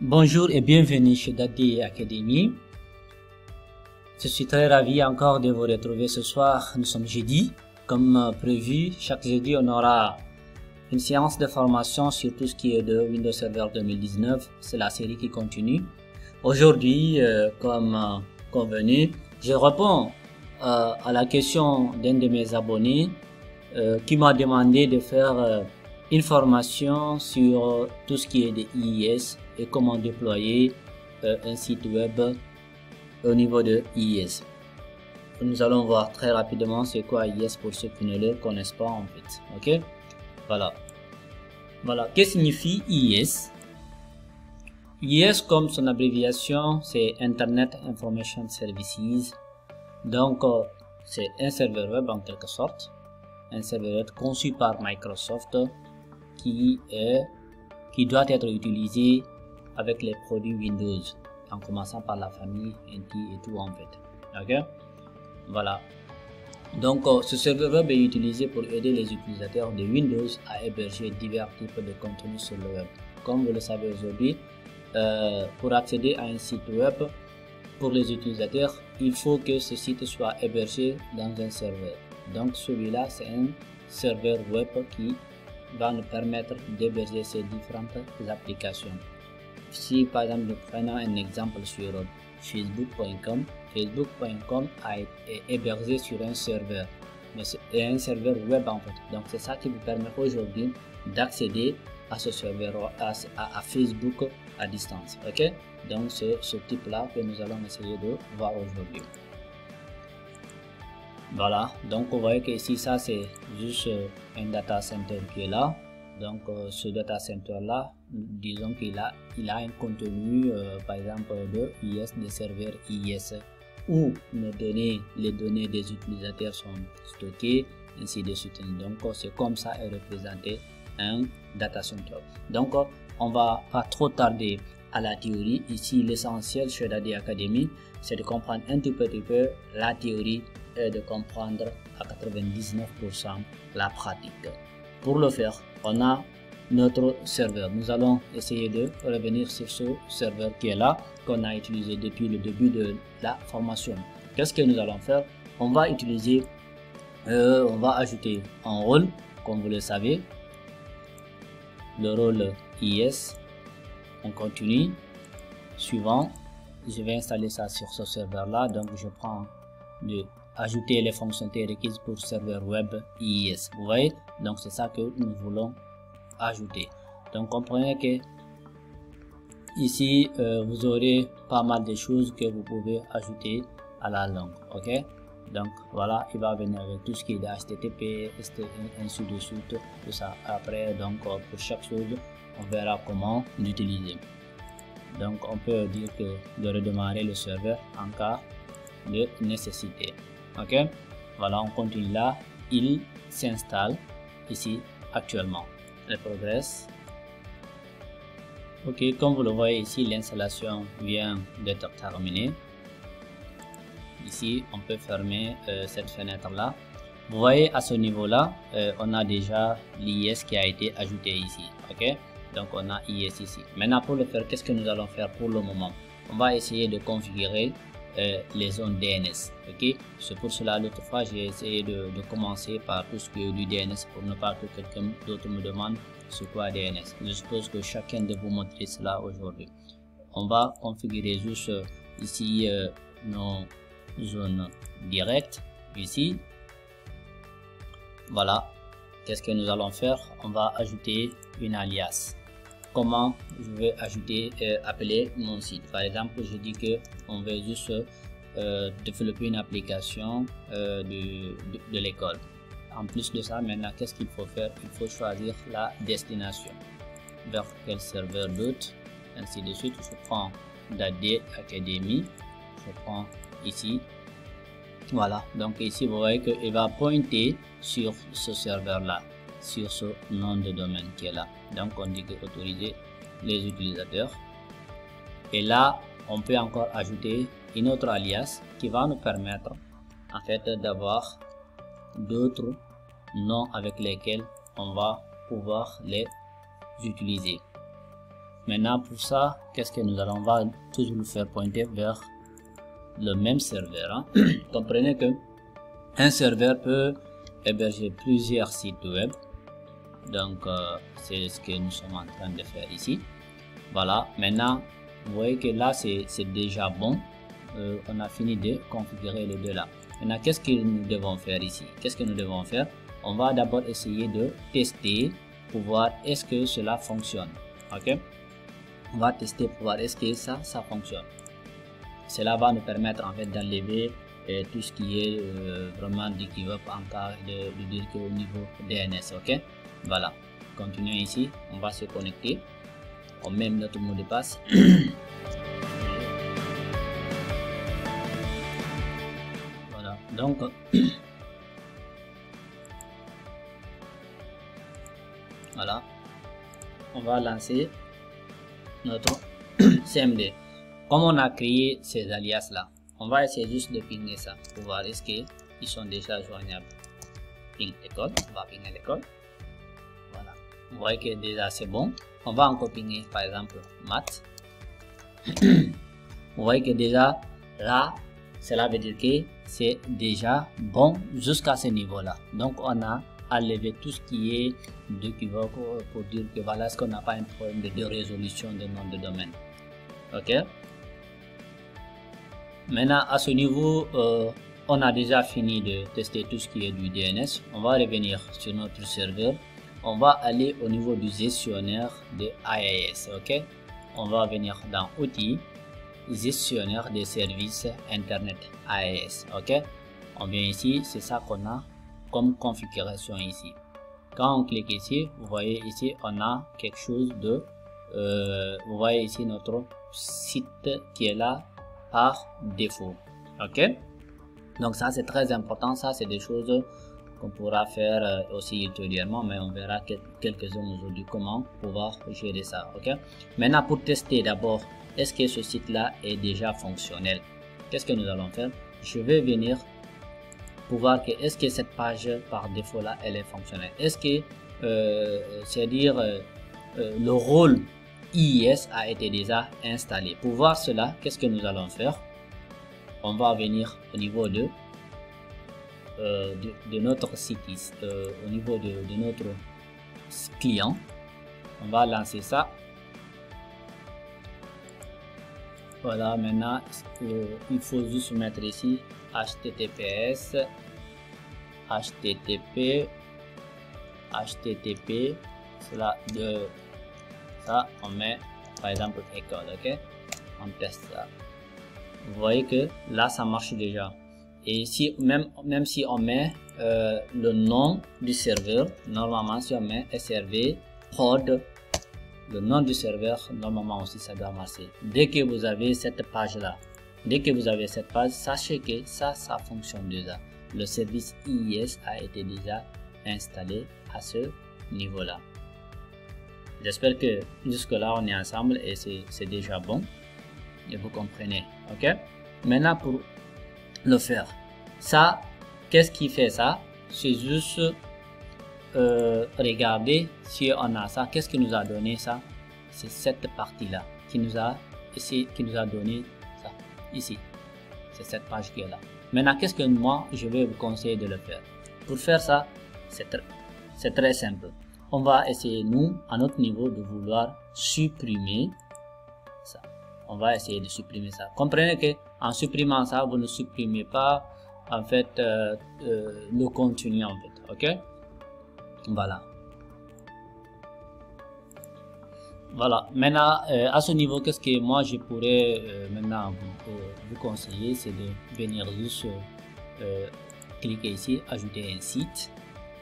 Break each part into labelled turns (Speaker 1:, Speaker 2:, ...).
Speaker 1: Bonjour et bienvenue chez Daddy Academy. Je suis très ravi encore de vous retrouver ce soir. Nous sommes jeudi. Comme prévu, chaque jeudi, on aura une séance de formation sur tout ce qui est de Windows Server 2019. C'est la série qui continue. Aujourd'hui, comme convenu, je réponds à la question d'un de mes abonnés qui m'a demandé de faire une formation sur tout ce qui est de IIS et comment déployer un site web au niveau de IIS. Nous allons voir très rapidement c'est quoi IIS pour ceux qui ne le connaissent pas en fait. Ok, voilà. Qu'est-ce que signifie IIS? IIS, comme son abréviation, c'est Internet Information Services. Donc c'est un serveur web en quelque sorte, un serveur web conçu par Microsoft qui doit être utilisé avec les produits Windows, en commençant par la famille NT et tout en fait. Ok, voilà. Donc ce serveur web est utilisé pour aider les utilisateurs de Windows à héberger divers types de contenus sur le web. Comme vous le savez aujourd'hui, pour accéder à un site web, pour les utilisateurs, il faut que ce site soit hébergé dans un serveur. Donc celui-là, c'est un serveur web qui va nous permettre d'héberger ces différentes applications. Si par exemple nous prenons un exemple sur facebook.com, facebook.com est hébergé sur un serveur, mais c'est un serveur web en fait. Donc c'est ça qui vous permet aujourd'hui d'accéder à ce serveur, à Facebook à distance. Ok, donc c'est ce type là que nous allons essayer de voir aujourd'hui. Voilà, donc vous voyez que ici ça c'est juste un data center qui est là. Donc ce data center là, disons qu'il a un contenu par exemple de IIS, des serveurs IIS où les données des utilisateurs sont stockées, ainsi de suite. Donc c'est comme ça est représenté un data center. Donc on va pas trop tarder à la théorie. Ici l'essentiel chez Daddy Academy, c'est de comprendre un tout petit peu la théorie et de comprendre à 99% la pratique. Pour le faire, on a notre serveur. Nous allons essayer de revenir sur ce serveur qui est là, qu'on a utilisé depuis le début de la formation. Qu'est-ce que nous allons faire? On va utiliser, on va ajouter un rôle, comme vous le savez, le rôle IIS. On continue. Suivant, je vais installer ça sur ce serveur là. Donc je prends de ajouter les fonctionnalités requises pour serveur web IIS. Vous voyez, donc c'est ça que nous voulons ajouter. Donc comprenez que ici vous aurez pas mal de choses que vous pouvez ajouter à la langue. Ok, donc voilà, il va venir avec tout ce qui est de HTTP, ainsi de suite, tout ça. Après, donc pour chaque chose on verra comment l'utiliser. Donc on peut dire que de redémarrer le serveur en cas de nécessité. Ok, voilà, on continue là. Il s'installe ici actuellement. Elle progresse. Ok, comme vous le voyez ici, l'installation vient d'être terminée. Ici on peut fermer cette fenêtre là. Vous voyez à ce niveau là, on a déjà l'IIS qui a été ajouté ici. Ok, donc on a IIS ici. Maintenant pour le faire, qu'est-ce que nous allons faire pour le moment? On va essayer de configurer les zones DNS. Ok, c'est pour cela l'autre fois j'ai essayé de commencer par tout ce qui est du DNS pour ne pas que quelqu'un d'autre me demande c'est quoi DNS. Je suppose que chacun de vous montrer cela aujourd'hui. On va configurer juste ici nos zones directes ici. Voilà, qu'est-ce que nous allons faire? On va ajouter une alias. Comment je vais ajouter, appeler mon site? Par exemple, je dis que on veut juste développer une application de l'école. En plus de ça, maintenant, qu'est-ce qu'il faut faire? Il faut choisir la destination. Vers quel serveur d'autre, ainsi de suite. Je prends Daddy Academy. Je prends ici. Voilà, donc ici, vous voyez qu'il va pointer sur ce serveur-là, sur ce nom de domaine qui est là. Donc on dit que autoriser les utilisateurs, et là on peut encore ajouter une autre alias qui va nous permettre en fait d'avoir d'autres noms avec lesquels on va pouvoir les utiliser. Maintenant, pour ça, qu'est-ce que nous allons? On va toujours le faire pointer vers le même serveur. Hein. Comprenez que un serveur peut héberger plusieurs sites web. Donc, c'est ce que nous sommes en train de faire ici. Voilà. Maintenant, vous voyez que là, c'est déjà bon. On a fini de configurer les deux là. Maintenant, qu'est-ce que nous devons faire ici? Qu'est-ce que nous devons faire? On va d'abord essayer de tester pour voir est-ce que cela fonctionne. Ok? On va tester pour voir est-ce que ça fonctionne. Cela va nous permettre en fait d'enlever tout ce qui est vraiment d'équivoque en cas de dire qu'au niveau DNS. Ok? Voilà. Continuons ici. On va se connecter. On met notre mot de passe. Voilà. Donc voilà. On va lancer notre CMD. Comme on a créé ces alias là, on va essayer juste de pinguer ça pour voir est-ce qu'ils sont déjà joignables. Ping l'école, on va pinguer l'école. Voilà. Vous voyez que déjà c'est bon. On va encore pinguer par exemple maths. Vous voyez que déjà là, cela veut dire que c'est déjà bon jusqu'à ce niveau là. Donc on a enlevé tout ce qui est d'équivoque pour dire que voilà ce qu'on n'a pas un problème de résolution de nom de domaine. Ok. Maintenant à ce niveau on a déjà fini de tester tout ce qui est du DNS. On va revenir sur notre serveur. On va aller au niveau du gestionnaire de IIS. Ok. On va venir dans outils, gestionnaire des services internet IIS. Ok. On vient ici, c'est ça qu'on a comme configuration ici. Quand on clique ici, vous voyez ici on a quelque chose de vous voyez ici notre site qui est là par défaut. Ok. Donc ça c'est très important. Ça c'est des choses qu'on pourra faire aussi ultérieurement, mais on verra quelques-uns aujourd'hui comment pouvoir gérer ça. Ok. Maintenant pour tester d'abord, est-ce que ce site là est déjà fonctionnel? Qu'est-ce que nous allons faire? Je vais venir pour voir que est-ce que cette page par défaut là elle est fonctionnelle. Est-ce que c'est-à-dire le rôle IIS a été déjà installé. Pour voir cela, qu'est-ce que nous allons faire? On va venir au niveau de notre site, au niveau de notre client. On va lancer ça. Voilà, maintenant il faut juste mettre ici https http cela de ça on met par exemple école. Ok, on teste ça. Vous voyez que là ça marche déjà. Et si même si on met le nom du serveur, normalement si on met SRV prod, le nom du serveur, normalement aussi ça doit marcher. Dès que vous avez cette page là, sachez que ça fonctionne déjà. Le service IIS a été déjà installé à ce niveau là. J'espère que jusque là on est ensemble et c'est déjà bon et vous comprenez. Ok. Maintenant pour le faire, ça, qu'est-ce qui fait ça? C'est juste regarder si on a ça. Qu'est-ce qui nous a donné ça? C'est cette partie là qui nous a donné ça ici. C'est cette page qui est là. Maintenant, qu'est-ce que moi je vais vous conseiller de le faire? Pour faire ça, c'est très simple. On va essayer nous à notre niveau de vouloir supprimer ça. On va essayer de supprimer ça. Comprenez que en supprimant ça, vous ne supprimez pas en fait le contenu en fait. Ok. Voilà. Voilà. Maintenant à ce niveau, qu'est-ce que moi je pourrais maintenant vous conseiller, c'est de venir juste cliquer ici, ajouter un site.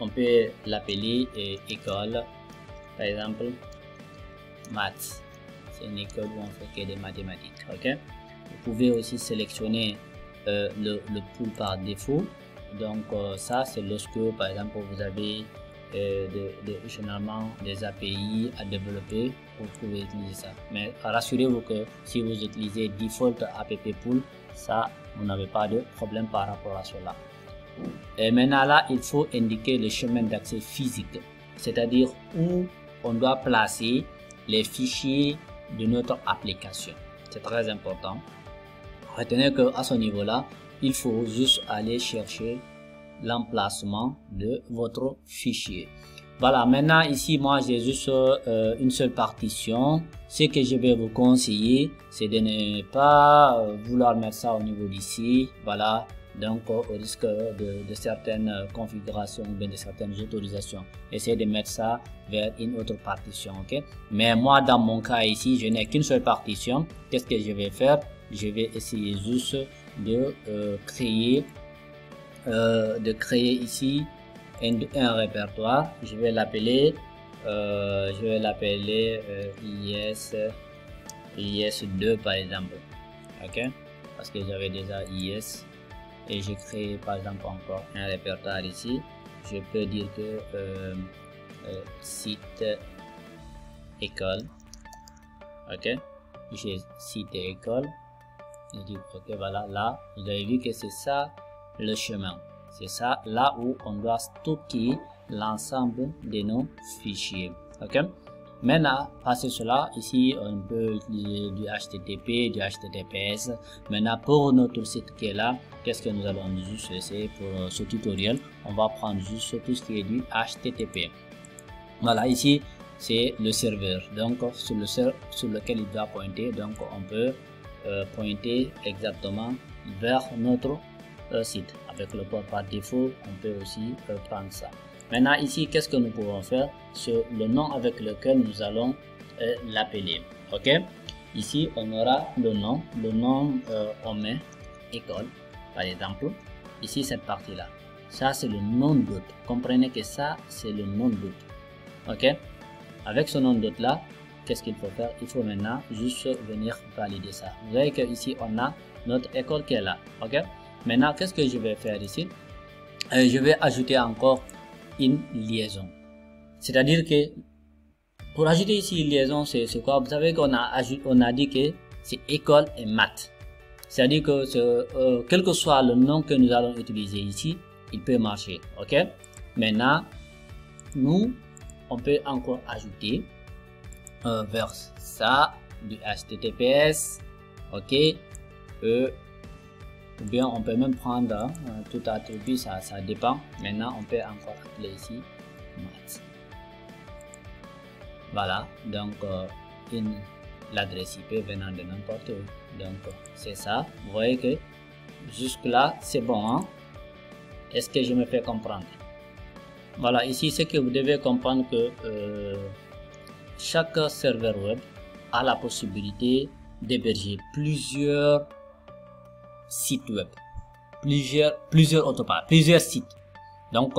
Speaker 1: On peut l'appeler école, par exemple maths. C'est une école où on fait que des mathématiques. Ok. Vous pouvez aussi sélectionner le pool par défaut. Donc ça c'est lorsque par exemple vous avez généralement des API à développer, vous pouvez utiliser ça. Mais rassurez-vous que si vous utilisez default app pool, ça vous n'avez pas de problème par rapport à cela. Et maintenant là il faut indiquer le chemin d'accès physique, c'est-à-dire où on doit placer les fichiers de notre application. C'est très important. Retenez que à ce niveau-là, il faut juste aller chercher l'emplacement de votre fichier. Voilà, maintenant ici, moi j'ai juste une seule partition. Ce que je vais vous conseiller, c'est de ne pas vouloir mettre ça au niveau d'ici. Voilà, donc au risque de certaines configurations ou bien de certaines autorisations. Essayez de mettre ça vers une autre partition, ok? Mais moi, dans mon cas ici, je n'ai qu'une seule partition. Qu'est-ce que je vais faire? Je vais essayer juste de créer ici un répertoire. Je vais l'appeler IS2 par exemple, ok, parce que j'avais déjà IS et j'ai créé par exemple encore un répertoire ici. Je peux dire que site école, ok, j'ai site école. Je dis ok, voilà, là vous avez vu que c'est ça le chemin, c'est ça là où on doit stocker l'ensemble de nos fichiers, ok. Maintenant, passer cela, ici on peut utiliser du HTTP, du HTTPS. Maintenant, pour notre site qui est là, qu'est-ce que nous allons juste essayer pour ce tutoriel? On va prendre juste tout ce qui est du HTTP. Voilà, ici c'est le serveur, donc sur lequel il doit pointer. Donc on peut pointer exactement vers notre site. Avec le port par défaut, on peut aussi prendre ça. Maintenant ici, qu'est-ce que nous pouvons faire? C'est le nom avec lequel nous allons l'appeler, ok. Ici on aura le nom, on met école par exemple. Ici cette partie là, ça c'est le nom d'hôte. Comprenez que ça c'est le nom d'hôte, ok. Avec ce nom d'hôte là, qu'est-ce qu'il faut faire? Il faut maintenant juste venir valider ça. Vous voyez que ici on a notre école qui est là, ok. Maintenant qu'est-ce que je vais faire ici? Je vais ajouter encore une liaison, c'est-à-dire que pour ajouter ici une liaison, c'est quoi? Vous savez qu'on a dit que c'est école et maths, c'est-à-dire que quel que soit le nom que nous allons utiliser ici, il peut marcher, ok. Maintenant nous on peut encore ajouter vers ça du HTTPS, ok, ou bien on peut même prendre tout attribut, ça dépend. Maintenant on peut encore appeler ici maths. Voilà, donc l'adresse IP venant de n'importe où. Donc c'est ça. Vous voyez que jusque là c'est bon, hein? Est-ce que je me fais comprendre? Voilà, ici c'est que vous devez comprendre que chaque serveur web a la possibilité d'héberger plusieurs sites web, plusieurs sites. Donc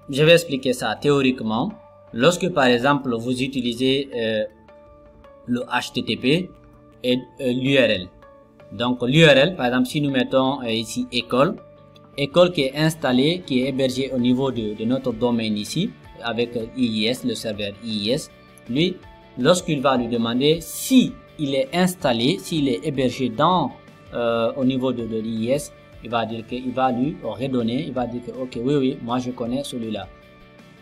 Speaker 1: je vais expliquer ça théoriquement. Lorsque par exemple vous utilisez le HTTP et l'URL, donc l'URL par exemple, si nous mettons ici école qui est installée, qui est hébergée au niveau de notre domaine ici avec IIS, le serveur IIS, lui lorsqu'il va lui demander si il est installé, s'il est hébergé dans au niveau de l'IIS, il va dire qu'il va lui redonner, il va dire que ok, oui, moi je connais celui-là.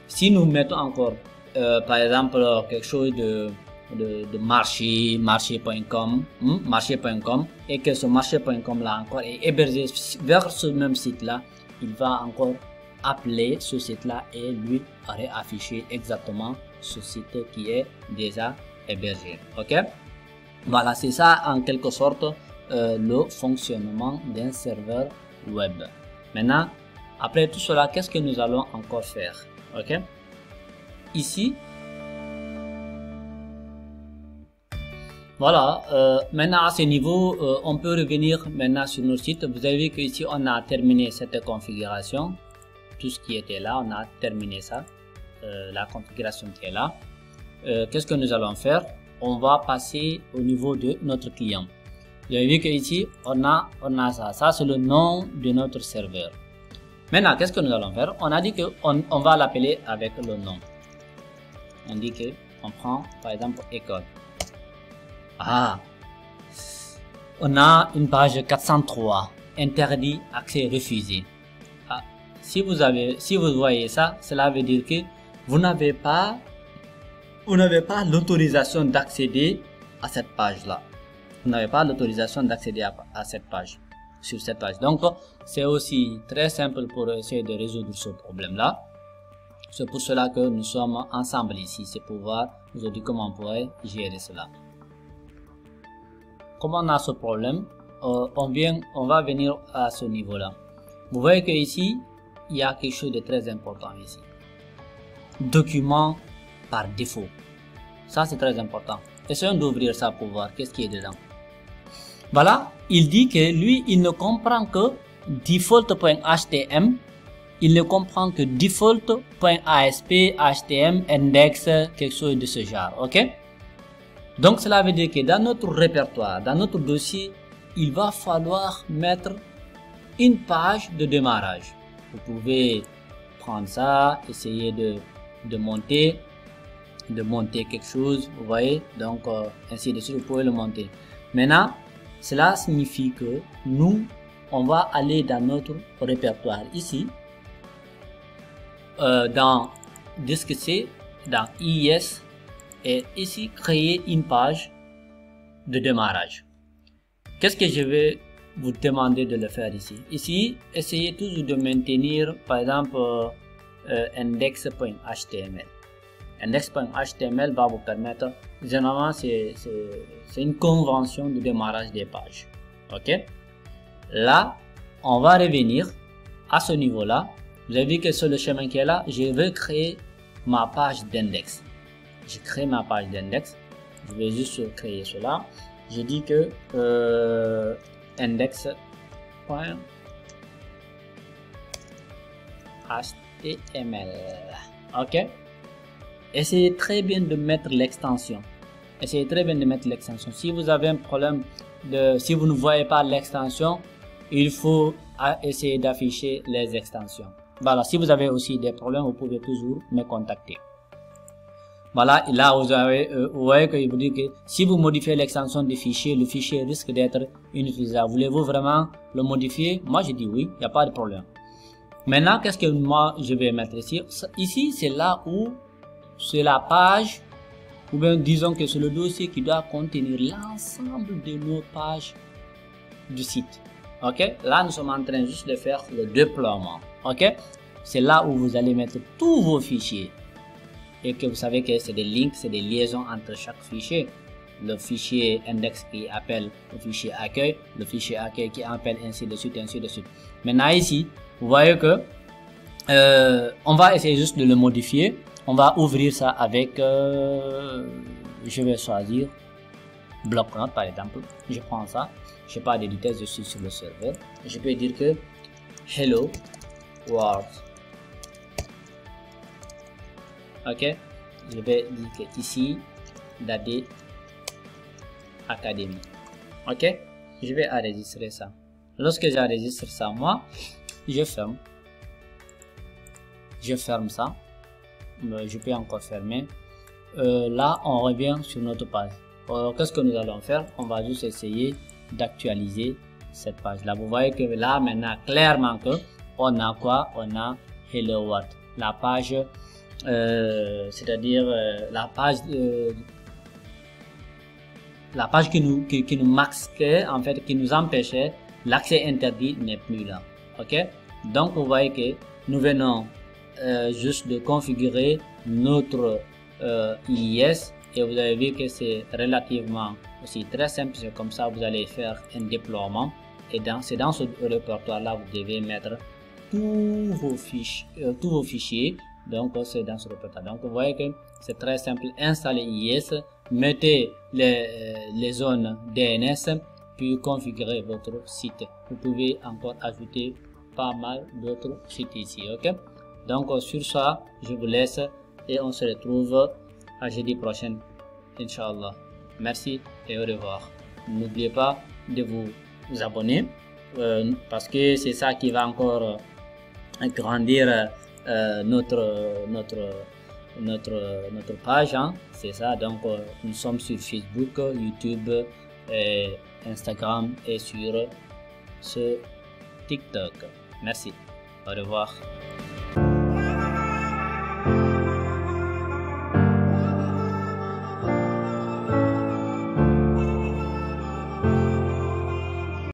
Speaker 1: Si nous mettons encore par exemple quelque chose de marché.com, et que ce marché.com là encore est hébergé vers ce même site là, il va encore appeler ce site là et lui réafficher exactement ce site qui est déjà hébergé, ok. Voilà, c'est ça en quelque sorte le fonctionnement d'un serveur web. Maintenant, après tout cela, qu'est-ce que nous allons encore faire? Ok, ici, voilà, maintenant à ce niveau, on peut revenir maintenant sur notre site. Vous avez vu qu'ici on a terminé cette configuration, tout ce qui était là, on a terminé ça, la configuration qui est là. Qu'est-ce que nous allons faire? On va passer au niveau de notre client. Vous avez vu qu'ici on a ça c'est le nom de notre serveur. Maintenant qu'est-ce que nous allons faire? On a dit que on va l'appeler avec le nom. On dit que on prend par exemple école. On a une page 403, interdit accès refusé. Si vous voyez ça, cela veut dire que vous n'avez pas vous n'avez pas l'autorisation d'accéder à cette page-là. Vous n'avez pas l'autorisation d'accéder à cette page, sur cette page. Donc, c'est aussi très simple pour essayer de résoudre ce problème-là. C'est pour cela que nous sommes ensemble ici. C'est pour voir aujourd'hui comment on pourrait gérer cela. Comme on a ce problème, on va venir à ce niveau-là. Vous voyez que ici, il y a quelque chose de très important ici. Document par défaut. Ça, c'est très important. Essayons d'ouvrir ça pour voir qu'est-ce qui est dedans. Voilà, il dit que lui, il ne comprend que default.htm. Il ne comprend que default.asp, htm, index, quelque chose de ce genre. Ok? Donc, cela veut dire que dans notre répertoire, dans notre dossier, il va falloir mettre une page de démarrage. Vous pouvez prendre ça, essayer de monter quelque chose, vous voyez, donc ainsi de suite, vous pouvez le monter. Maintenant, cela signifie que nous, on va aller dans notre répertoire ici, dans disque C, dans IIS, et ici créer une page de démarrage. Qu'est-ce que je vais vous demander de le faire ici? Ici, essayez toujours de maintenir, par exemple, index.html. Index.html va vous permettre, généralement c'est une convention de démarrage des pages. Ok? Là, on va revenir à ce niveau-là. Vous avez vu que sur le chemin qui est là, je vais créer ma page d'index. Je crée ma page d'index. Je vais juste créer cela. Je dis que index.html. Ok? Essayez très bien de mettre l'extension. Essayez très bien de mettre l'extension. Si vous avez un problème si vous ne voyez pas l'extension, il faut essayer d'afficher les extensions. Voilà, si vous avez aussi des problèmes, vous pouvez toujours me contacter. Voilà, là vous voyez qu'il vous dit que si vous modifiez l'extension du fichier, le fichier risque d'être inutilisable. Voulez-vous vraiment le modifier? Moi je dis oui, il n'y a pas de problème. Maintenant, qu'est-ce que moi je vais mettre ici? Ici, c'est là où c'est la page, ou bien disons que c'est le dossier qui doit contenir l'ensemble de nos pages du site. Ok, là nous sommes en train juste de faire le déploiement. Ok, c'est là où vous allez mettre tous vos fichiers et que vous savez que c'est des links, c'est des liaisons entre chaque fichier. Le fichier index qui appelle le fichier accueil, le fichier accueil qui appelle ainsi de suite, ainsi de suite. Maintenant ici, vous voyez que on va essayer juste de le modifier. On va ouvrir ça avec, je vais choisir bloc-notes par exemple. Je prends ça, je n'ai pas d'éditeur, je suis sur le serveur. Je peux dire que hello world. Ok, je vais dire que ici Dadé Academy. Ok, je vais enregistrer ça. Lorsque j'enregistre ça, moi, je ferme ça. Je peux encore fermer. Là, on revient sur notre page. Qu'est-ce que nous allons faire? On va juste essayer d'actualiser cette page là. Vous voyez que là maintenant clairement que on a quoi? On a Hello World, la page, c'est-à-dire la page qui nous masquait, en fait, qui nous empêchait l'accès interdit n'est plus là. Ok, donc vous voyez que nous venons juste de configurer notre IIS et vous avez vu que c'est relativement aussi très simple. C'est comme ça vous allez faire un déploiement et c'est dans ce répertoire là vous devez mettre tous vos fichiers. Donc c'est dans ce répertoire. Donc vous voyez que c'est très simple. Installez IIS, mettez les zones DNS puis configurer votre site. Vous pouvez encore ajouter pas mal d'autres sites ici. Ok, donc sur ça je vous laisse et on se retrouve à jeudi prochain, Inch'Allah. Merci et au revoir. N'oubliez pas de vous abonner parce que c'est ça qui va encore grandir notre page. Hein. C'est ça. Donc nous sommes sur Facebook, YouTube, Instagram et sur ce TikTok. Merci. Au revoir.